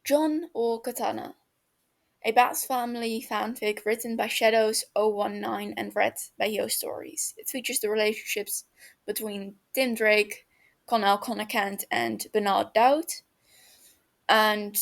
John or Katana, a Bats Family fanfic written by Shadows019 and read by Yo Stories. It features the relationships between Tim Drake, Kon-el Kent, and Bernard Dowd, and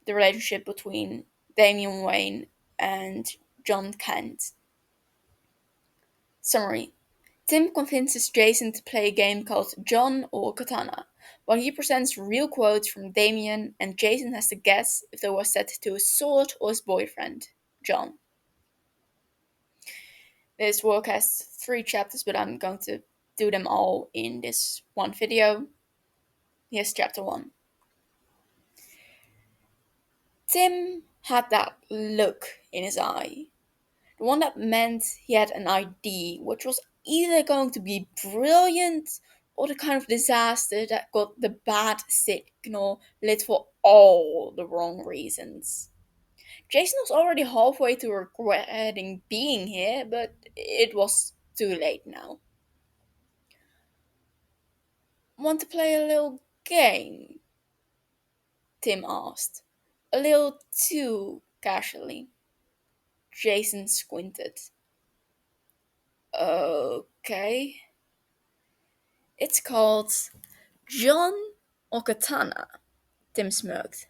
the relationship between Damian Wayne and John Kent. Summary: Tim convinces Jason to play a game called John or Katana, while he presents real quotes from Damian, and Jason has to guess if they were set to his sword or his boyfriend, John. This work has 3 chapters, but I'm going to do them all in this one video. Here's chapter 1. Tim had that look in his eye. The one that meant he had an idea, which was either going to be brilliant or the kind of disaster that got the bad signal lit for all the wrong reasons. Jason was already halfway to regretting being here, but it was too late now. Want to play a little game? Tim asked, a little too casually. Jason squinted. Okay. It's called John or Katana, Tim smirked.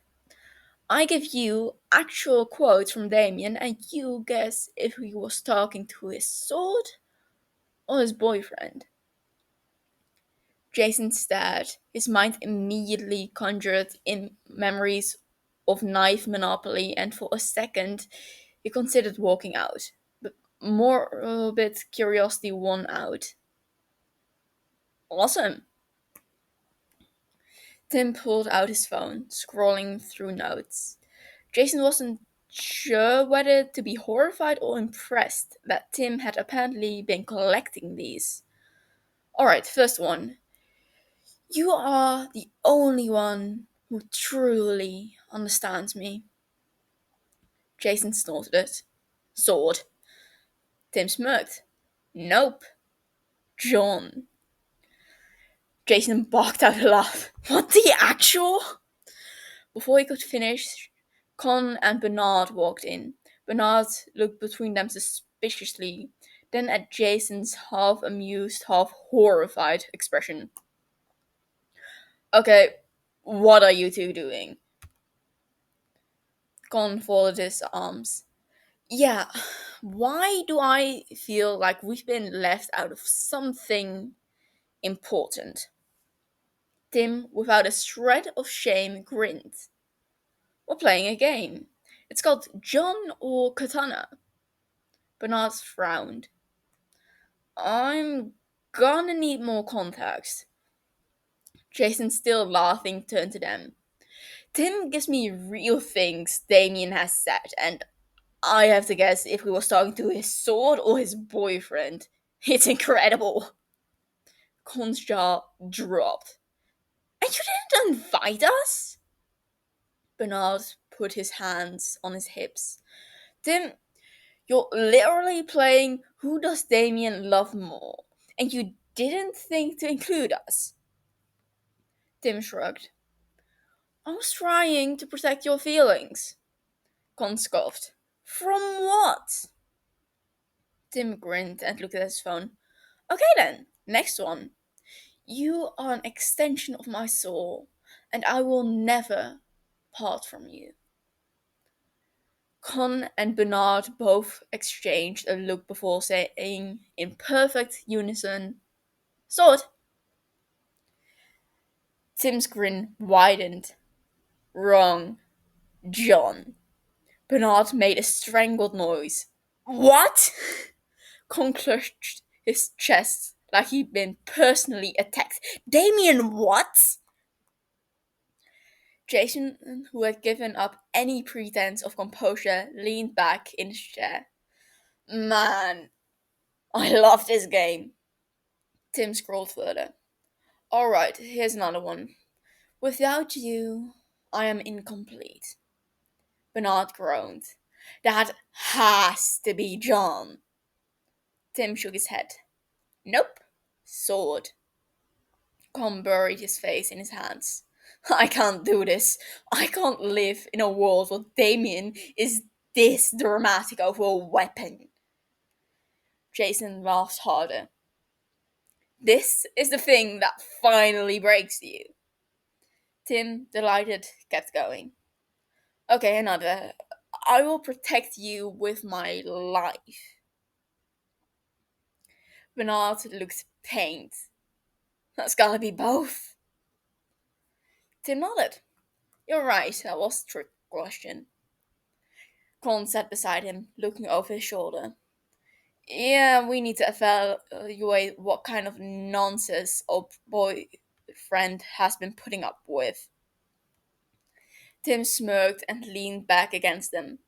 I give you actual quotes from Damian and you guess if he was talking to his sword or his boyfriend. Jason stared. His mind immediately conjured in memories of knife monopoly, and for a second he considered walking out. But morbid curiosity won out. Awesome. Tim pulled out his phone, scrolling through notes. Jason wasn't sure whether to be horrified or impressed that Tim had apparently been collecting these. Alright, first one. You are the only one who truly understands me. Jason snorted it. Sword. Tim smirked. Nope. John. Jason barked out a laugh. What the actual? Before he could finish, Kon and Bernard walked in. Bernard looked between them suspiciously, then at Jason's half amused, half horrified expression. Okay, what are you two doing? Kon folded his arms. Yeah, why do I feel like we've been left out of something important? Tim, without a shred of shame, grinned. We're playing a game. It's called John or Katana. Bernard frowned. I'm gonna need more context. Jason, still laughing, turned to them. Tim gives me real things Damian has said, and I have to guess if he was talking to his sword or his boyfriend. It's incredible. Kon's jaw dropped. And you didn't invite us? Bernard put his hands on his hips. Tim, you're literally playing Who Does Damian Love More? And you didn't think to include us. Tim shrugged. I was trying to protect your feelings. Kon scoffed. From what? Tim grinned and looked at his phone. Okay then, next one. You are an extension of my soul, and I will never part from you. Kon and Bernard both exchanged a look before saying in perfect unison, Sword. Tim's grin widened. Wrong. John. Bernard made a strangled noise. What? Kon clutched his chest like he'd been personally attacked. Damian, what? Jason, who had given up any pretense of composure, leaned back in his chair. Man, I love this game. Tim scrolled further. Alright, here's another one. Without you, I am incomplete. Bernard groaned. That has to be John. Tim shook his head. Nope. Sword. Con buried his face in his hands. I can't do this. I can't live in a world where Damien is this dramatic over a weapon. Jason laughs harder. This is the thing that finally breaks you. Tim, delighted, kept going. Okay, another. I will protect you with my life. Bernard looks pained. That's gotta be both. Tim nodded. You're right, that was a trick question. Con sat beside him, looking over his shoulder. Yeah, we need to evaluate what kind of nonsense our boyfriend has been putting up with. Tim smirked and leaned back against them.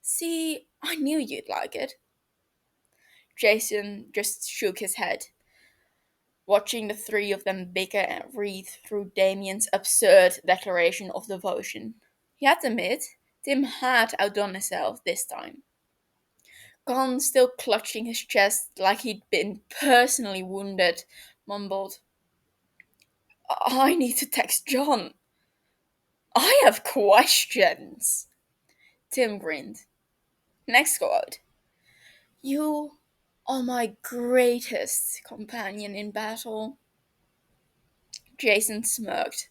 See, I knew you'd like it. Jason just shook his head, watching the three of them bicker and read through Damian's absurd declaration of devotion. He had to admit, Tim had outdone himself this time. Gon, still clutching his chest like he'd been personally wounded, mumbled, I need to text John. I have questions. Tim grinned. Next quote. You are my greatest companion in battle. Jason smirked.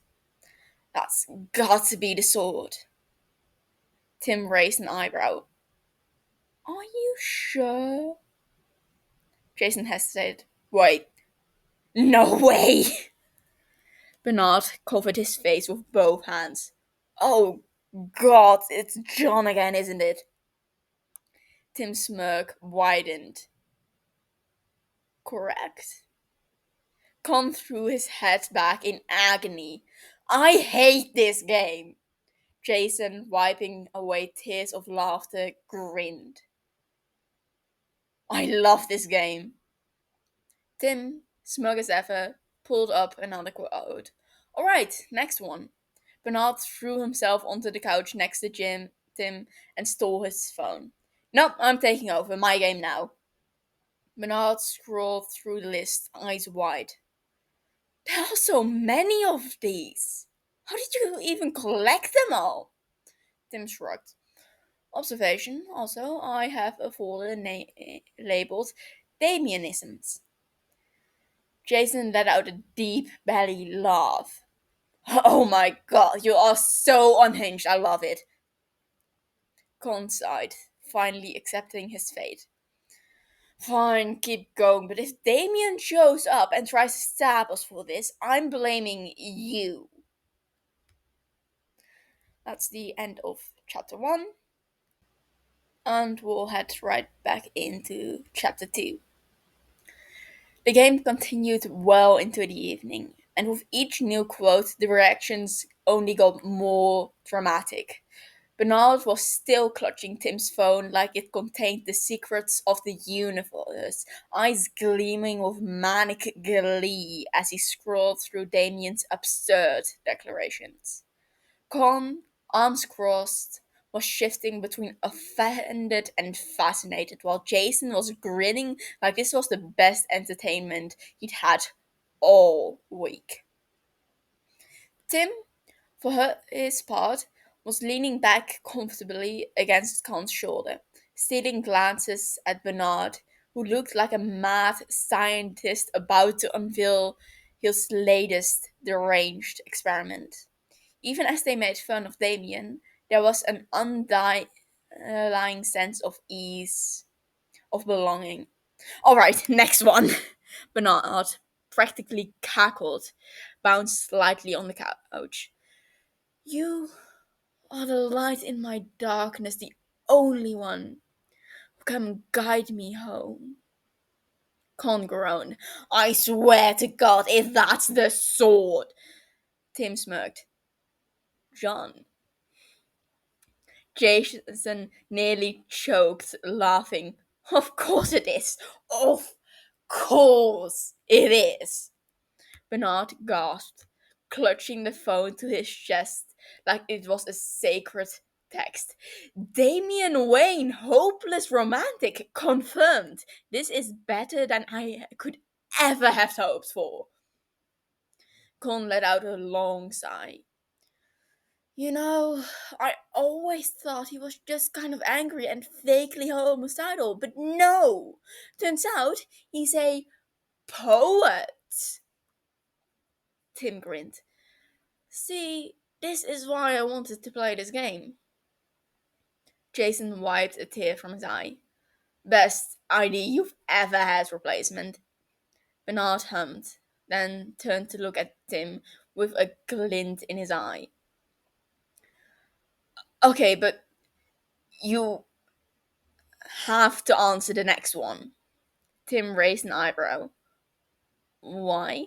That's got to be the sword. Tim raised an eyebrow. Are you sure? Jason hesitated. Wait, no way! Bernard covered his face with both hands. Oh, God, it's John again, isn't it? Tim's smirk widened. Correct. Con threw his head back in agony. I hate this game. Jason, wiping away tears of laughter, grinned. I love this game. Tim, smug as ever, pulled up another quote. Alright, next one. Bernard threw himself onto the couch next to Tim, and stole his phone. Nope, I'm taking over. My game now. Bernard scrolled through the list, eyes wide. There are so many of these. How did you even collect them all? Tim shrugged. Observation. Also, I have a folder labeled Damianisms. Jason let out a deep belly laugh. Oh my god, you are so unhinged. I love it. Con sighed, finally accepting his fate. Fine, keep going, but if Damian shows up and tries to stab us for this, I'm blaming you. That's the end of chapter 1, and we'll head right back into chapter 2. The game continued well into the evening, and with each new quote, the reactions only got more dramatic. Bernard was still clutching Tim's phone like it contained the secrets of the universe, eyes gleaming with manic glee as he scrolled through Damien's absurd declarations. Con, arms crossed, was shifting between offended and fascinated, while Jason was grinning like this was the best entertainment he'd had all week. Tim, for his part, was leaning back comfortably against Con's shoulder, stealing glances at Bernard, who looked like a mad scientist about to unveil his latest deranged experiment. Even as they made fun of Damien, there was an underlying sense of ease, of belonging. Alright, next one. Bernard practically cackled, bounced slightly on the couch. You are the light in my darkness, the only one who can guide me home. Con groaned. I swear to God, if that's the sword. Tim smirked. John. Jason nearly choked, laughing. Of course it is. Of course it is. Bernard gasped, clutching the phone to his chest like it was a sacred text. Damian Wayne, hopeless romantic, confirmed. This is better than I could ever have hoped for. Con let out a long sigh. You know, I always thought he was just kind of angry and vaguely homicidal, but no! Turns out he's a poet. Tim grinned. See, this is why I wanted to play this game. Jason wiped a tear from his eye. Best idea you've ever had, replacement. Bernard hummed, then turned to look at Tim with a glint in his eye. Okay, but you have to answer the next one. Tim raised an eyebrow. Why?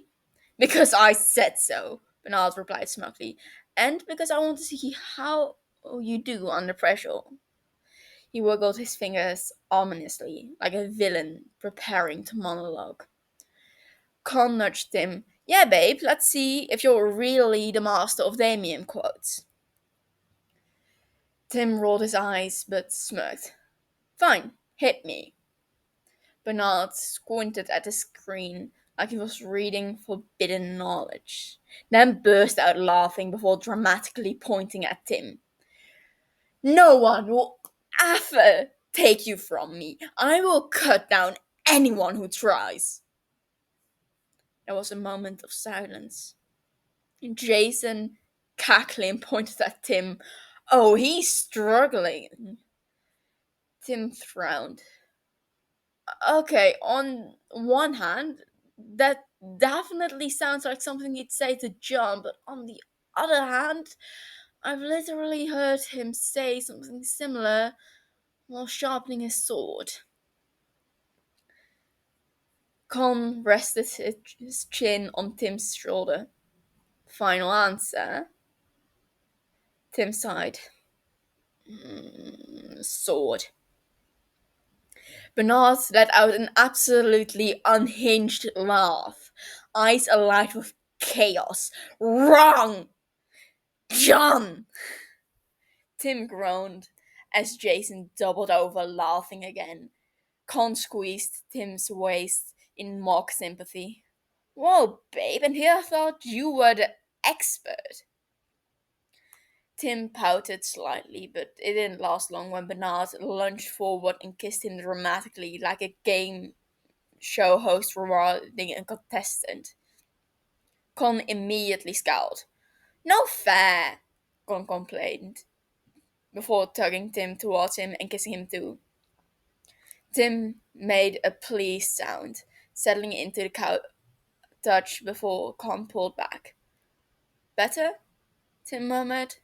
Because I said so, Bernard replied smugly, and because I want to see how you do under pressure. He wiggled his fingers ominously, like a villain preparing to monologue. Con nudged Tim. Yeah, babe, let's see if you're really the master of Damian quotes. Tim rolled his eyes but smirked. Fine, hit me. Bernard squinted at the screen like he was reading forbidden knowledge, then burst out laughing before dramatically pointing at Tim. No one will ever take you from me. I will cut down anyone who tries. There was a moment of silence. Jason, cackling, pointed at Tim. Oh, he's struggling. Tim frowned. Okay, on one hand, that definitely sounds like something he'd say to John, but on the other hand, I've literally heard him say something similar while sharpening his sword. Con rested his chin on Tim's shoulder. Final answer? Tim sighed. Sword. Bernard let out an absolutely unhinged laugh, eyes alight with chaos. Wrong! John! Tim groaned as Jason doubled over, laughing again. Con squeezed Tim's waist in mock sympathy. Whoa, babe, and here I thought you were the expert. Tim pouted slightly, but it didn't last long when Bernard lunged forward and kissed him dramatically like a game show host rewarding a contestant. Con immediately scowled. No fair, Con complained, before tugging Tim towards him and kissing him too. Tim made a pleased sound, settling into the touch before Con pulled back. Better? Tim murmured.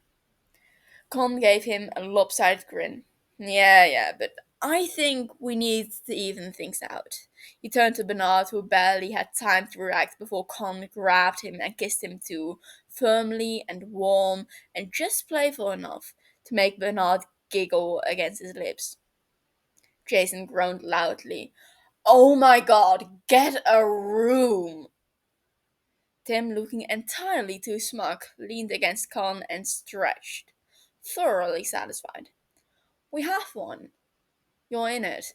Con gave him a lopsided grin. Yeah, but I think we need to even things out. He turned to Bernard, who barely had time to react before Con grabbed him and kissed him too, firmly and warm and just playful enough to make Bernard giggle against his lips. Jason groaned loudly. Oh my god, get a room! Tim, looking entirely too smug, leaned against Con and stretched, thoroughly satisfied. We have one. You're in it.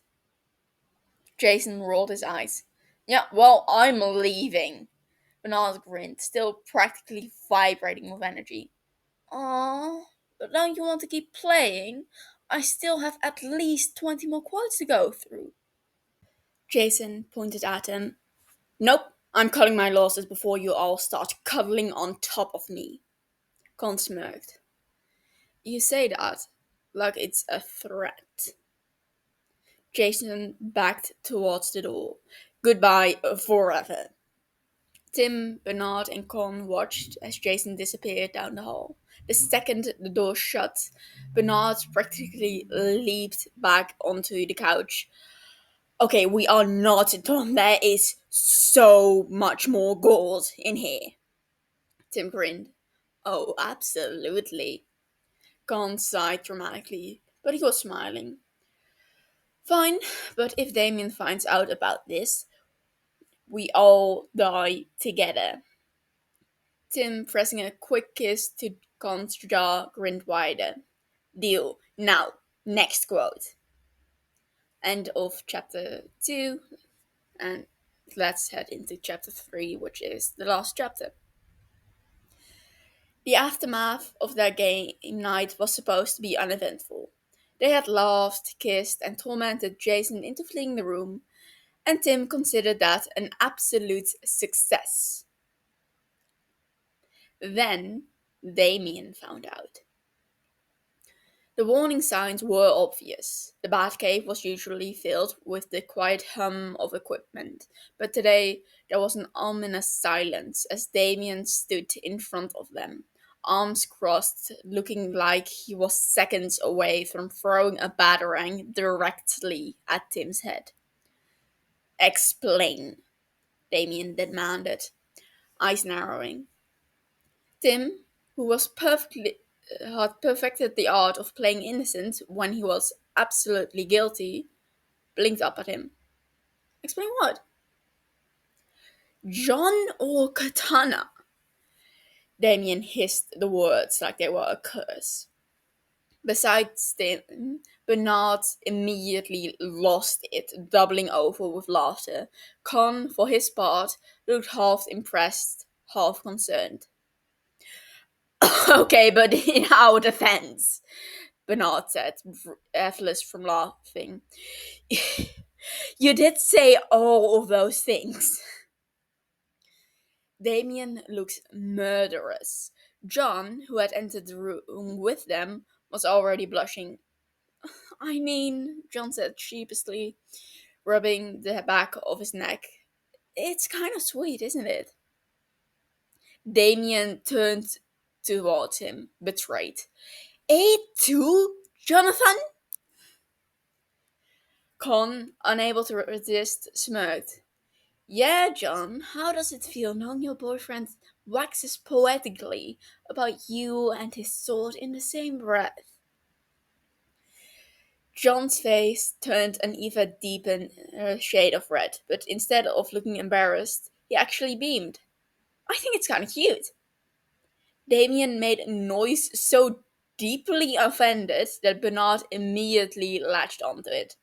Jason rolled his eyes. Yeah, well, I'm leaving. Bernard grinned, still practically vibrating with energy. Aww, but don't you want to keep playing? I still have at least 20 more quotes to go through. Jason pointed at him. Nope, I'm cutting my losses before you all start cuddling on top of me. Con smirked. You say that like it's a threat. Jason backed towards the door. Goodbye forever. Tim, Bernard, and Con watched as Jason disappeared down the hall. The second the door shut, Bernard practically leaped back onto the couch. Okay, we are not done. There is so much more gold in here. Tim grinned. Oh, absolutely. Con sighed dramatically, but he was smiling. Fine, but if Damien finds out about this, we all die together. Tim, pressing a quick kiss to Con's jaw, grinned wider. Deal. Now, next quote. End of chapter 2, and let's head into chapter 3, which is the last chapter. The aftermath of their game night was supposed to be uneventful. They had laughed, kissed, and tormented Jason into fleeing the room, and Tim considered that an absolute success. Then Damien found out. The warning signs were obvious. The Batcave was usually filled with the quiet hum of equipment, but today there was an ominous silence as Damien stood in front of them, arms crossed, looking like he was seconds away from throwing a batarang directly at Tim's head. Explain, Damien demanded, eyes narrowing. Tim, who was perfectly had perfected the art of playing innocent when he was absolutely guilty, blinked up at him. Explain what? John or Katana? Damien hissed the words like they were a curse. Besides Tim, Bernard immediately lost it, doubling over with laughter. Con, for his part, looked half impressed, half concerned. Okay, but in our defense, Bernard said, breathless from laughing. You did say all of those things. Damien looked murderous. John, who had entered the room with them, was already blushing. I mean, John said sheepishly, rubbing the back of his neck. It's kind of sweet, isn't it? Damien turned towards him, betrayed. A too, Jonathan? Con, unable to resist, smirked. Yeah, John, how does it feel knowing your boyfriend waxes poetically about you and his sword in the same breath? John's face turned an even deeper shade of red, but instead of looking embarrassed, he actually beamed. I think it's kind of cute. Damien made a noise so deeply offended that Bernard immediately latched onto it.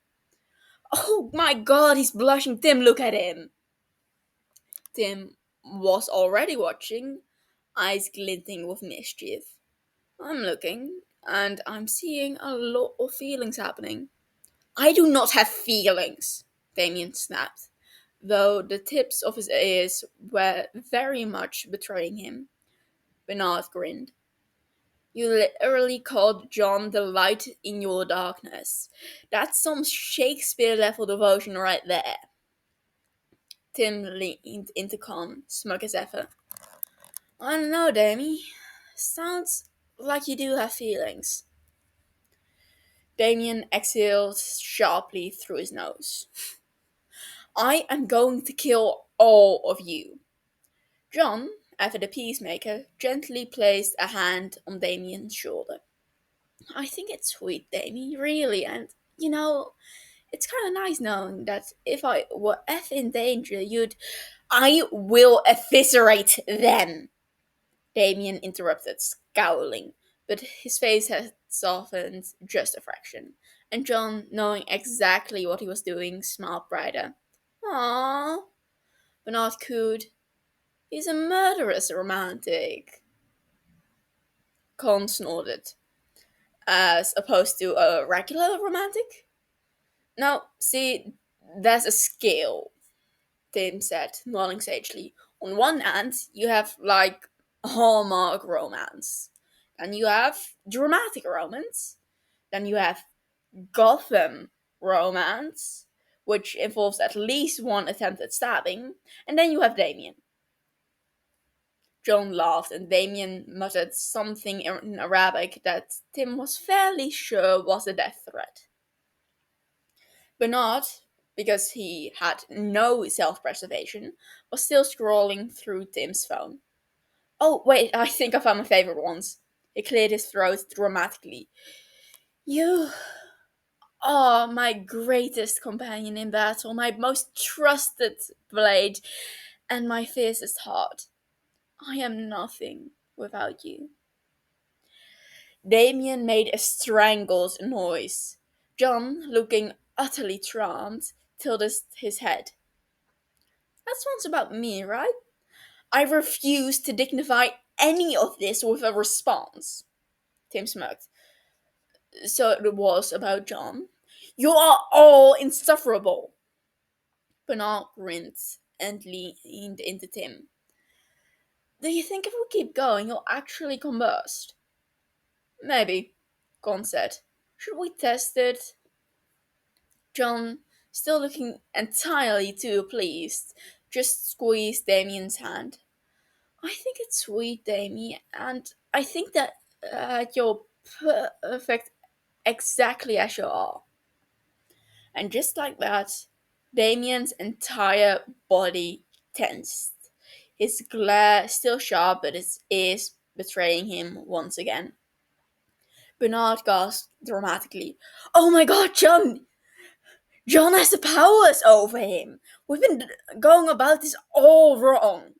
Oh my god, he's blushing. Tim, look at him. Tim was already watching, eyes glinting with mischief. I'm looking, and I'm seeing a lot of feelings happening. I do not have feelings, Damien snapped, though the tips of his ears were very much betraying him. Bernard grinned. You literally called John the light in your darkness. That's some Shakespeare level devotion right there. Tim leaned into Con, smug as ever. I don't know, Damie. Sounds like you do have feelings. Damien exhaled sharply through his nose. I am going to kill all of you. John, ever the peacemaker, gently placed a hand on Damien's shoulder. I think it's sweet, Damie, really, and it's kind of nice knowing that if I were F in danger, you'd. I will eviscerate them, Damien interrupted, scowling, but his face had softened just a fraction, and John, knowing exactly what he was doing, smiled brighter. Aww, Bernard cooed. He's a murderous romantic. Con snorted. As opposed to a regular romantic? Now, see, there's a scale, Tim said, nodding sagely. On one hand, you have, like, Hallmark romance. Then you have dramatic romance. Then you have Gotham romance, which involves at least one attempted stabbing. And then you have Damien. John laughed, and Damien muttered something in Arabic that Tim was fairly sure was a death threat. Bernard, because he had no self preservation, was still scrolling through Tim's phone. Oh, wait, I think I found my favorite ones. He cleared his throat dramatically. You are my greatest companion in battle, my most trusted blade, and my fiercest heart. I am nothing without you. Damien made a strangled noise. John, looking utterly charmed, tilted his head. That sounds about me, right? I refuse to dignify any of this with a response. Tim smirked. So it was about John. You are all insufferable. Bernard grinned and leaned into Tim. Do you think if we keep going, you'll actually combust? Maybe, Gon said. Should we test it? John, still looking entirely too pleased, just squeezed Damian's hand. I think it's sweet, Damien, and I think that you're perfect exactly as you are. And just like that, Damien's entire body tensed. His glare still sharp, but his ears betraying him once again. Bernard gasped dramatically. Oh my god, John! John has the powers over him! We've been going about this all wrong!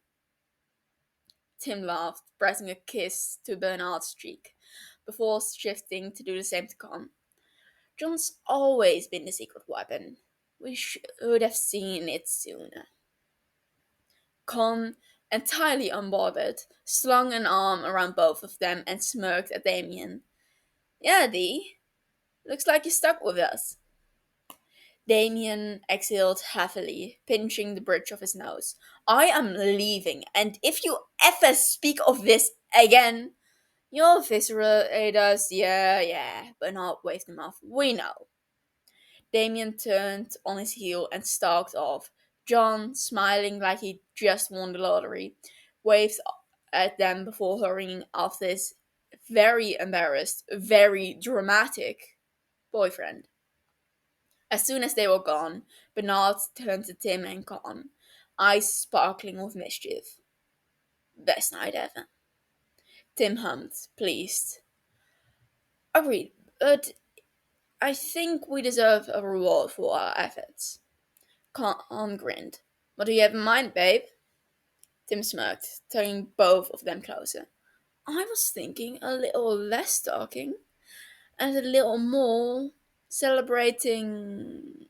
Tim laughed, pressing a kiss to Bernard's cheek, before shifting to do the same to Con. John's always been the secret weapon. We should have seen it sooner. Con, entirely unbothered, slung an arm around both of them and smirked at Damien. Yeah, Dee. Looks like you stuck with us. Damien exhaled heavily, pinching the bridge of his nose. I am leaving, and if you ever speak of this again, you'll eviscerate us. Yeah, Bernard waved him off. We know. Damien turned on his heel and stalked off. John, smiling like he just won the lottery, waved at them before hurrying after his very embarrassed, very dramatic boyfriend. As soon as they were gone, Bernard turned to Tim and Con, eyes sparkling with mischief. Best night ever. Tim hummed, pleased. Agreed, but I think we deserve a reward for our efforts. Con grinned. What do you have in mind, babe? Tim smirked, turning both of them closer. I was thinking a little less talking and a little more celebrating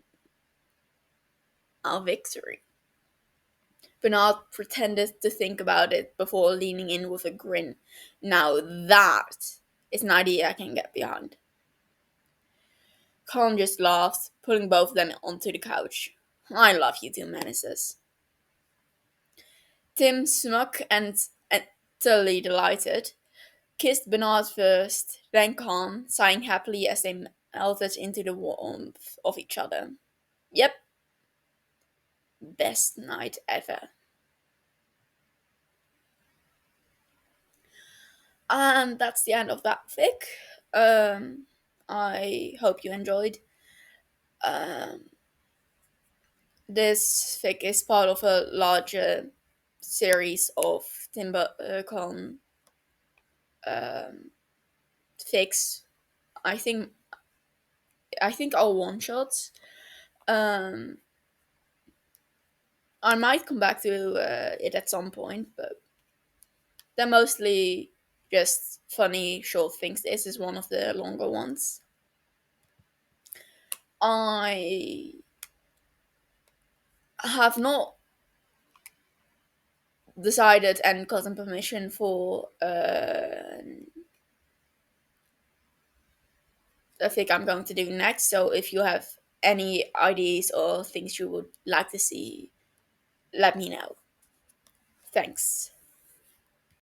our victory. Bernard pretended to think about it before leaning in with a grin. Now that is an idea I can get behind. Colin just laughed, pulling both of them onto the couch. I love you two menaces. Tim, smug and utterly delighted, kissed Bernard first, then Con, sighing happily as they melted into the warmth of each other. Yep, best night ever. And that's the end of that fic. I hope you enjoyed. Um, this fic is part of a larger series of Timber Con fics. I think all one shots. Um, I might come back to it at some point, but they're mostly just funny short things. This is one of the longer ones. I have not decided and gotten permission for a fic I'm going to do next. So if you have any ideas or things you would like to see, let me know. Thanks.